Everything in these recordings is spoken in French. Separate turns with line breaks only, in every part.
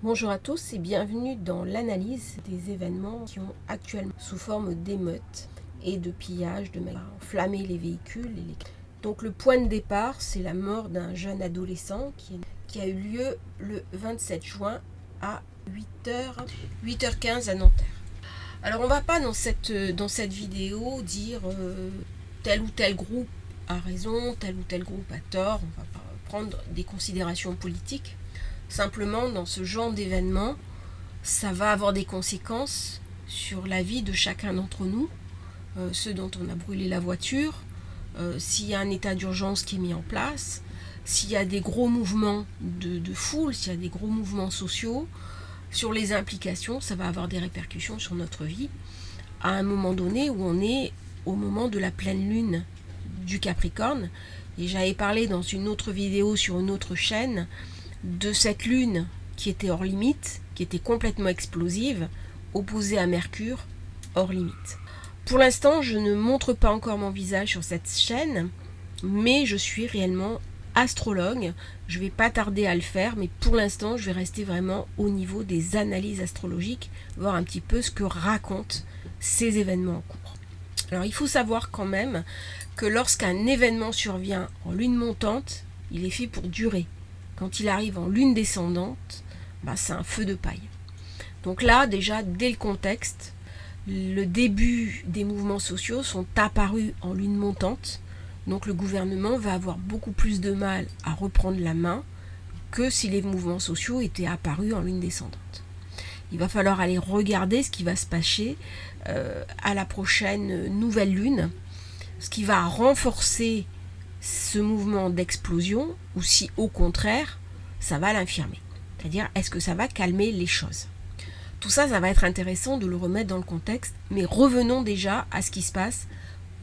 Bonjour à tous et bienvenue dans l'analyse des événements qui ont actuellement sous forme d'émeutes et de pillages, de manière à enflammer les véhicules. Donc le point de départ, c'est la mort d'un jeune adolescent qui a eu lieu le 27 juin à 8h15 à Nanterre. Alors on ne va pas dans cette vidéo dire tel ou tel groupe a raison, tel ou tel groupe a tort, on va pas prendre des considérations politiques. Simplement, dans ce genre d'événement, ça va avoir des conséquences sur la vie de chacun d'entre nous, ceux dont on a brûlé la voiture, s'il y a un état d'urgence qui est mis en place, s'il y a des gros mouvements de foule, s'il y a des gros mouvements sociaux, sur les implications, ça va avoir des répercussions sur notre vie, à un moment donné où on est au moment de la pleine lune du Capricorne. Et j'avais parlé dans une autre vidéo sur une autre chaîne de cette lune qui était hors limite, qui était complètement explosive, opposée à Mercure, hors limite. Pour l'instant, je ne montre pas encore mon visage sur cette chaîne, mais je suis réellement astrologue. Je ne vais pas tarder à le faire, mais pour l'instant, je vais rester vraiment au niveau des analyses astrologiques, voir un petit peu ce que racontent ces événements en cours. Alors, il faut savoir quand même que lorsqu'un événement survient en lune montante, il est fait pour durer. Quand il arrive en lune descendante, c'est un feu de paille. Donc là, déjà, dès le contexte, le début des mouvements sociaux sont apparus en lune montante. Donc le gouvernement va avoir beaucoup plus de mal à reprendre la main que si les mouvements sociaux étaient apparus en lune descendante. Il va falloir aller regarder ce qui va se passer à la prochaine nouvelle lune, ce qui va renforcer ce mouvement d'explosion, ou si au contraire ça va l'infirmer, c'est-à-dire est-ce que ça va calmer les choses. Tout ça, ça va être intéressant de le remettre dans le contexte, mais revenons déjà à ce qui se passe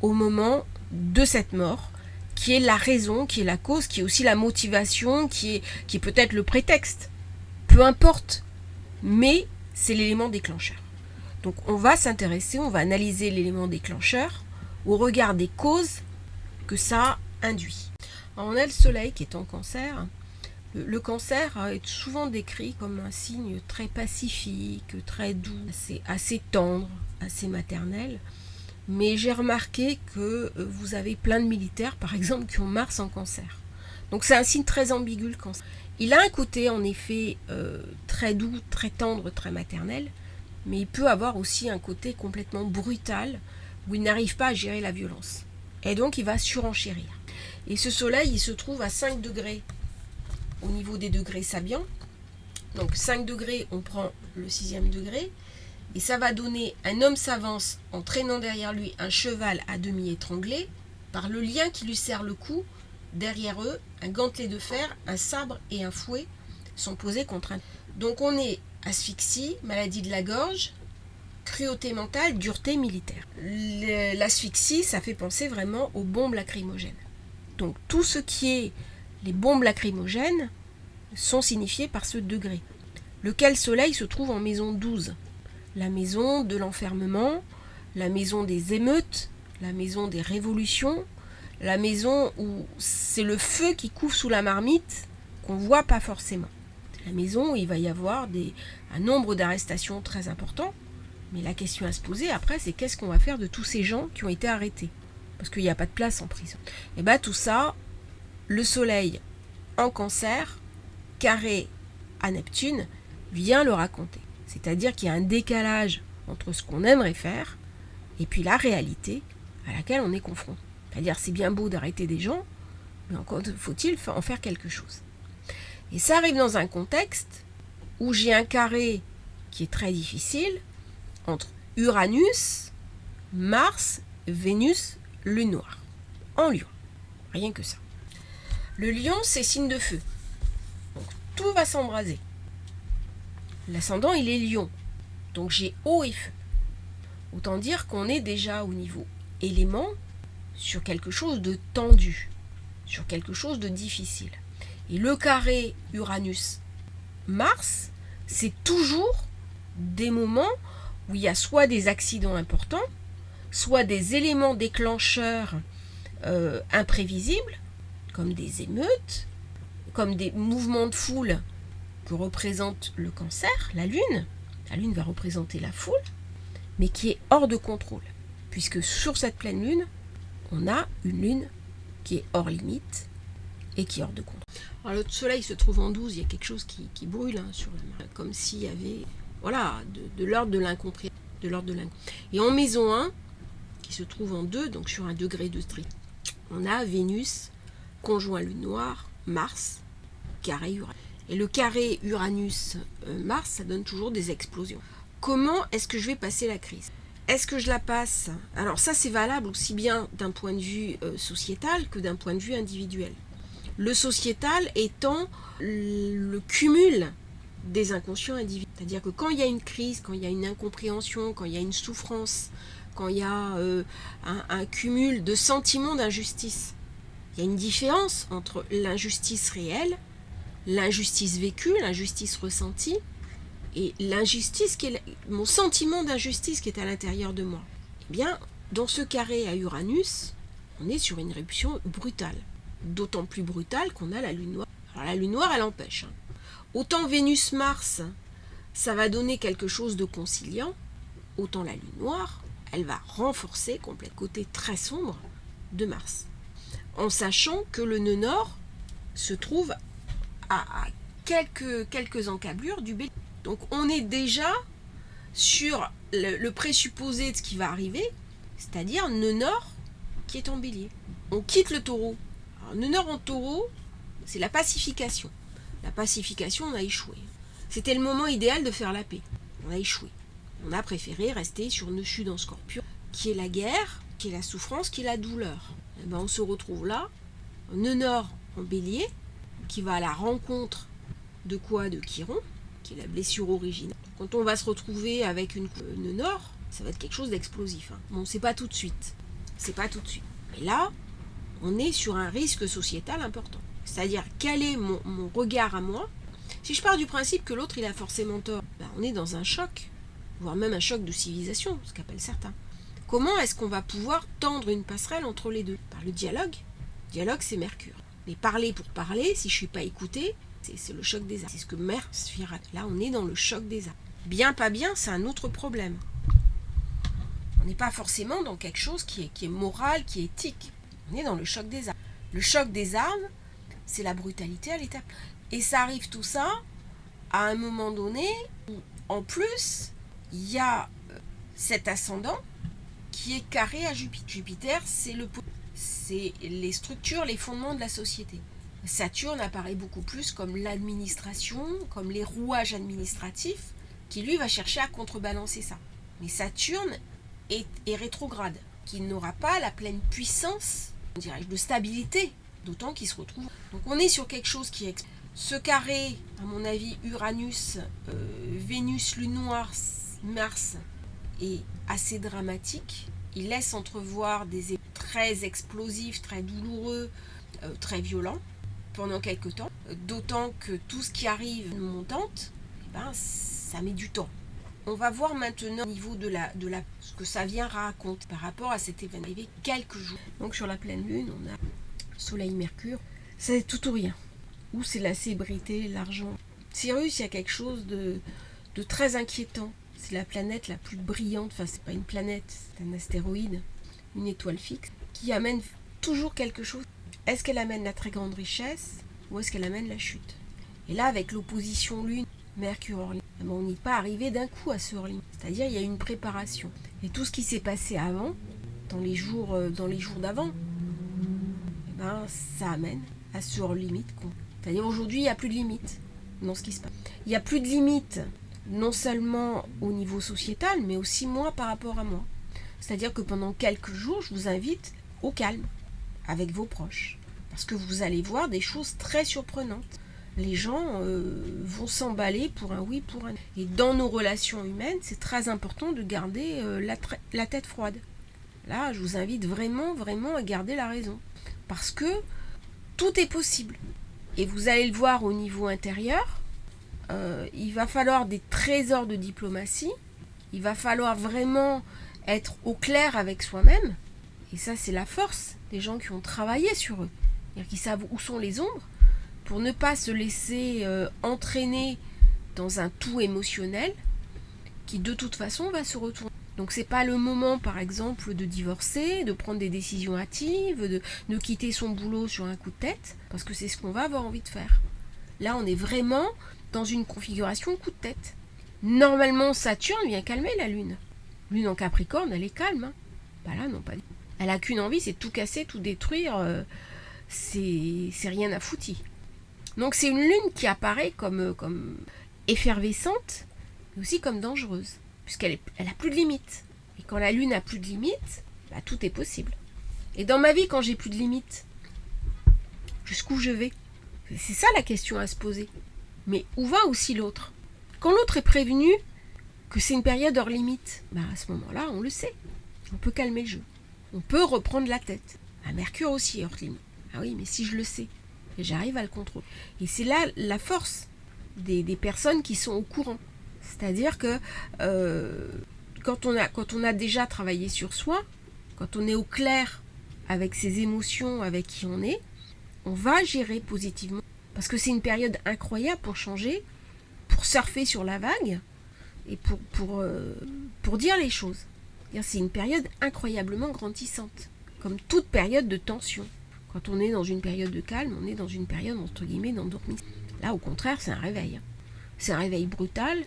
au moment de cette mort, qui est la raison, qui est la cause, qui est aussi la motivation, qui est peut-être le prétexte, peu importe, mais c'est l'élément déclencheur. Donc on va s'intéresser, on va analyser l'élément déclencheur au regard des causes que ça induit. Alors on a le soleil qui est en cancer. Le cancer est souvent décrit comme un signe très pacifique, très doux, assez tendre, assez maternel. Mais j'ai remarqué que vous avez plein de militaires, par exemple, qui ont Mars en cancer. Donc c'est un signe très ambigu, le cancer. Il a un côté, en effet, très doux, très tendre, très maternel, mais il peut avoir aussi un côté complètement brutal, où il n'arrive pas à gérer la violence. Et donc il va surenchérir. Et ce soleil, il se trouve à 5 degrés au niveau des degrés sabiens. Donc 5 degrés, on prend le 6e degré. Et ça va donner un homme s'avance en traînant derrière lui un cheval à demi étranglé. Par le lien qui lui serre le cou, derrière eux, un gantelet de fer, un sabre et un fouet sont posés contre un. Donc on est asphyxie, maladie de la gorge, cruauté mentale, dureté militaire. L'asphyxie, ça fait penser vraiment aux bombes lacrymogènes. Donc tout ce qui est les bombes lacrymogènes sont signifiées par ce degré. Lequel soleil se trouve en maison 12. La maison de l'enfermement, la maison des émeutes, la maison des révolutions, la maison où c'est le feu qui couvre sous la marmite qu'on ne voit pas forcément. La maison où il va y avoir un nombre d'arrestations très important. Mais la question à se poser après, c'est qu'est-ce qu'on va faire de tous ces gens qui ont été arrêtés ? Parce qu'il n'y a pas de place en prison. Et tout ça, le soleil en cancer, carré à Neptune, vient le raconter. C'est-à-dire qu'il y a un décalage entre ce qu'on aimerait faire et puis la réalité à laquelle on est confronté. C'est-à-dire c'est bien beau d'arrêter des gens, mais encore faut-il en faire quelque chose. Et ça arrive dans un contexte où j'ai un carré qui est très difficile entre Uranus, Mars, Vénus, Lune noire, en Lion. Rien que ça. Le Lion, c'est signe de feu. Donc tout va s'embraser. L'ascendant, il est Lion. Donc j'ai eau et feu. Autant dire qu'on est déjà au niveau élément sur quelque chose de tendu, sur quelque chose de difficile. Et le carré Uranus-Mars, c'est toujours des moments où il y a soit des accidents importants, soit des éléments déclencheurs imprévisibles, comme des émeutes, comme des mouvements de foule que représente le Cancer, la Lune va représenter la foule, mais qui est hors de contrôle, puisque sur cette pleine Lune, on a une Lune qui est hors limite et qui est hors de contrôle. Alors le Soleil se trouve en 12, il y a quelque chose qui brûle sur la main, comme s'il y avait de l'ordre de l'incompréhension. Et en maison 1, qui se trouve en 2, donc sur un degré de tri, on a Vénus, conjoint Lune Noire, Mars, carré Uranus. Et le carré Uranus-Mars, ça donne toujours des explosions. Comment est-ce que je vais passer la crise ? Est-ce que je la passe ? Alors ça, c'est valable aussi bien d'un point de vue sociétal que d'un point de vue individuel. Le sociétal étant le cumul des inconscients individuels. C'est-à-dire que quand il y a une crise, quand il y a une incompréhension, quand il y a une souffrance, quand il y a un cumul de sentiments d'injustice, il y a une différence entre l'injustice réelle, l'injustice vécue, l'injustice ressentie, et l'injustice qui est mon sentiment d'injustice qui est à l'intérieur de moi. Eh bien, dans ce carré à Uranus, on est sur une éruption brutale. D'autant plus brutale qu'on a la Lune Noire. Alors la Lune Noire, elle empêche. Autant Vénus-Mars, ça va donner quelque chose de conciliant, autant la Lune Noire, elle va renforcer complètement le côté très sombre de Mars. En sachant que le nœud nord se trouve à quelques encablures du Bélier. Donc on est déjà sur le présupposé de ce qui va arriver, c'est-à-dire nœud nord qui est en Bélier. On quitte le Taureau. Alors, nœud nord en Taureau, c'est la pacification. La pacification, on a échoué. C'était le moment idéal de faire la paix. On a échoué. On a préféré rester sur nœud sud en Scorpion, qui est la guerre, qui est la souffrance, qui est la douleur. Et ben on se retrouve là, nœud nord en Bélier, qui va à la rencontre de quoi ? De Chiron, qui est la blessure originale. Quand on va se retrouver avec une nœud nord, ça va être quelque chose d'explosif. Bon, c'est pas tout de suite. Mais là, on est sur un risque sociétal important. C'est-à-dire, quel est mon regard à moi ? Si je pars du principe que l'autre, il a forcément tort, on est dans un choc, voire même un choc de civilisation, ce qu'appellent certains. Comment est-ce qu'on va pouvoir tendre une passerelle entre les deux ? Par le dialogue. Le dialogue, c'est Mercure. Mais parler pour parler, si je ne suis pas écoutée, c'est le choc des âmes. C'est ce que Mère Sphira. Là, on est dans le choc des âmes. Bien, pas bien, c'est un autre problème. On n'est pas forcément dans quelque chose qui est moral, qui est éthique. On est dans le choc des âmes. Le choc des âmes, c'est la brutalité à l'état. Et ça arrive tout ça à un moment donné où, en plus, il y a cet ascendant qui est carré à Jupiter. Jupiter, c'est les structures, les fondements de la société. Saturne apparaît beaucoup plus comme l'administration, comme les rouages administratifs, qui lui va chercher à contrebalancer ça. Mais Saturne est rétrograde, qui n'aura pas la pleine puissance, de stabilité, d'autant qu'il se retrouve. Donc on est sur quelque chose qui est... Ce carré, à mon avis, Uranus, Vénus, Lune Noire, Mars, est assez dramatique. Il laisse entrevoir des très explosifs, très douloureux, très violents, pendant quelques temps. D'autant que tout ce qui arrive montante, ça met du temps. On va voir maintenant au niveau de ce que ça vient raconter par rapport à cet événement arrivé quelques jours. Donc sur la pleine lune, on a Soleil, Mercure. C'est tout ou rien. Ou c'est la célébrité, l'argent. Sirius, il y a quelque chose de très inquiétant. C'est la planète la plus brillante, enfin c'est pas une planète, c'est un astéroïde, une étoile fixe, qui amène toujours quelque chose. Est-ce qu'elle amène la très grande richesse ou est-ce qu'elle amène la chute ? Et là, avec l'opposition Lune, Mercure, hors limite, on n'est pas arrivé d'un coup à ce hors limite. C'est-à-dire il y a une préparation. Et tout ce qui s'est passé avant, dans les jours d'avant, ça amène à ce hors limite. C'est-à-dire aujourd'hui, il n'y a plus de limite dans ce qui se passe. Il n'y a plus de limite, non seulement au niveau sociétal, mais aussi moi par rapport à moi. C'est-à-dire que pendant quelques jours, je vous invite au calme avec vos proches. Parce que vous allez voir des choses très surprenantes. Les gens vont s'emballer pour un oui, pour un non. Et dans nos relations humaines, c'est très important de garder la tête froide. Là, je vous invite vraiment, vraiment à garder la raison. Parce que tout est possible. Et vous allez le voir au niveau intérieur, il va falloir des trésors de diplomatie, il va falloir vraiment être au clair avec soi-même, et ça c'est la force des gens qui ont travaillé sur eux, c'est-à-dire qui savent où sont les ombres, pour ne pas se laisser entraîner dans un tout émotionnel qui de toute façon va se retourner. Donc c'est pas le moment par exemple de divorcer, de prendre des décisions hâtives, de quitter son boulot sur un coup de tête, parce que c'est ce qu'on va avoir envie de faire. Là on est vraiment dans une configuration coup de tête. Normalement Saturne vient calmer la Lune. Lune en Capricorne, elle est calme. Hein. Bah là non pas. Elle a qu'une envie, c'est de tout casser, tout détruire. C'est rien à foutre. Donc c'est une Lune qui apparaît comme effervescente, mais aussi comme dangereuse, puisqu'elle a plus de limites. Et quand la Lune a plus de limites, bah, tout est possible. Et dans ma vie, quand j'ai plus de limites, jusqu'où je vais? C'est ça la question à se poser. Mais où va aussi l'autre? Quand l'autre est prévenu que c'est une période hors limite, bah à ce moment-là, on le sait. On peut calmer le jeu. On peut reprendre la tête. Ah, Mercure aussi est hors limite. Ah oui, mais si je le sais, et j'arrive à le contrôler. Et c'est là la force des personnes qui sont au courant. C'est-à-dire que quand on a déjà travaillé sur soi, quand on est au clair avec ses émotions, avec qui on va gérer positivement. Parce que c'est une période incroyable pour changer, pour surfer sur la vague et pour dire les choses. C'est une période incroyablement grandissante, comme toute période de tension. Quand on est dans une période de calme, on est dans une période entre guillemets d'endormi. Là, au contraire, c'est un réveil. C'est un réveil brutal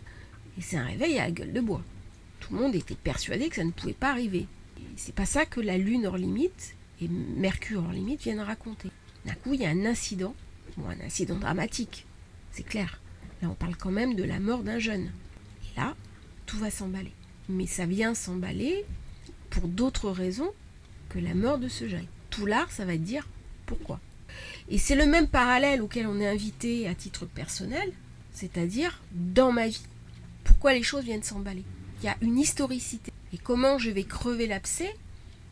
et c'est un réveil à la gueule de bois. Tout le monde était persuadé que ça ne pouvait pas arriver. Et c'est pas ça que la Lune hors limite et Mercure hors limite viennent raconter. D'un coup, il y a un incident, un incident dramatique, c'est clair. Là, on parle quand même de la mort d'un jeune. Et là, tout va s'emballer. Mais ça vient s'emballer pour d'autres raisons que la mort de ce jeune. Tout l'art, ça va dire pourquoi. Et c'est le même parallèle auquel on est invité à titre personnel, c'est-à-dire dans ma vie. Pourquoi les choses viennent s'emballer? Il y a une historicité. Et comment je vais crever l'abcès,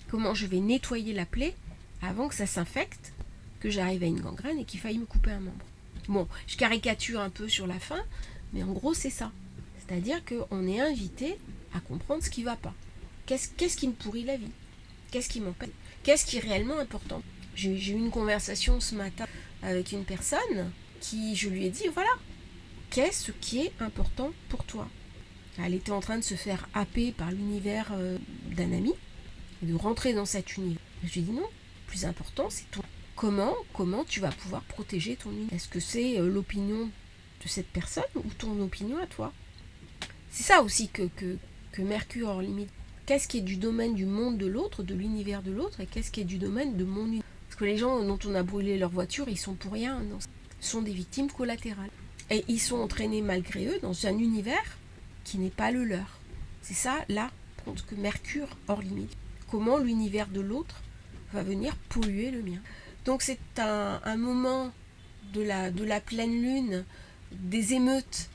comment je vais nettoyer la plaie avant que ça s'infecte, que j'arrive à une gangrène et qu'il faille me couper un membre. Bon, je caricature un peu sur la fin, mais en gros c'est ça. C'est-à-dire qu'on est invité à comprendre ce qui ne va pas. Qu'est-ce qui me pourrit la vie? Qu'est-ce qui m'empêche? Qu'est-ce qui est réellement important? J'ai eu une conversation ce matin avec une personne qui, je lui ai dit, voilà, qu'est-ce qui est important pour toi? Elle était en train de se faire happer par l'univers d'un ami, et de rentrer dans cet univers. Je lui ai dit non, le plus important c'est toi. Comment tu vas pouvoir protéger ton univers? Est-ce que c'est l'opinion de cette personne ou ton opinion à toi? C'est ça aussi que Mercure hors limite. Qu'est-ce qui est du domaine du monde de l'autre, de l'univers de l'autre, et qu'est-ce qui est du domaine de mon univers? Parce que les gens dont on a brûlé leur voiture, ils sont pour rien. Non, ils sont des victimes collatérales. Et ils sont entraînés malgré eux dans un univers qui n'est pas le leur. C'est ça, là, que Mercure hors limite. Comment l'univers de l'autre va venir polluer le mien. Donc c'est un moment de la pleine lune, des émeutes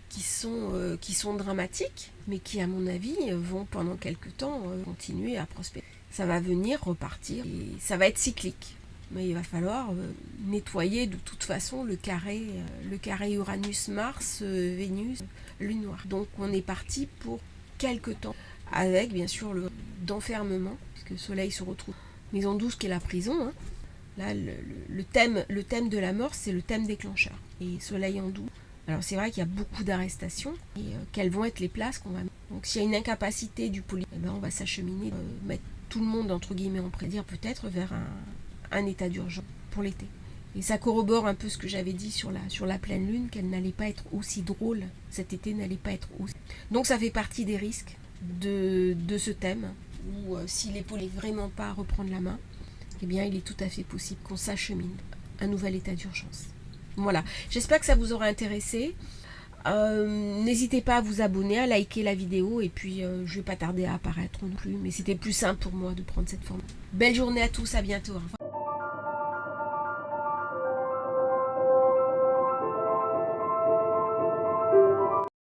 qui sont dramatiques, mais qui à mon avis vont pendant quelque temps continuer à prospérer. Ça va venir repartir et ça va être cyclique. Mais il va falloir nettoyer de toute façon le carré Uranus-Mars, Vénus, Lune noire. Donc on est parti pour quelques temps, avec bien sûr d'enfermement, puisque le soleil se retrouve maison 12 qui est la prison. Hein. Là, le thème de la mort, c'est le thème déclencheur. Et soleil en 12. Alors c'est vrai qu'il y a beaucoup d'arrestations, et quelles vont être les places qu'on va mettre. Donc s'il y a une incapacité du police, on va s'acheminer, mettre tout le monde, entre guillemets, on pourrait dire peut-être, vers un état d'urgence pour l'été. Et ça corrobore un peu ce que j'avais dit sur la pleine lune, qu'elle n'allait pas être aussi drôle, cet été n'allait pas être aussi... Donc ça fait partie des risques de ce thème, où si les pôles n'est vraiment pas à reprendre la main, eh bien il est tout à fait possible qu'on s'achemine un nouvel état d'urgence. Voilà, j'espère que ça vous aura intéressé. N'hésitez pas à vous abonner, à liker la vidéo, et puis je ne vais pas tarder à apparaître non plus, mais c'était plus simple pour moi de prendre cette forme. Belle journée à tous, à bientôt, au revoir.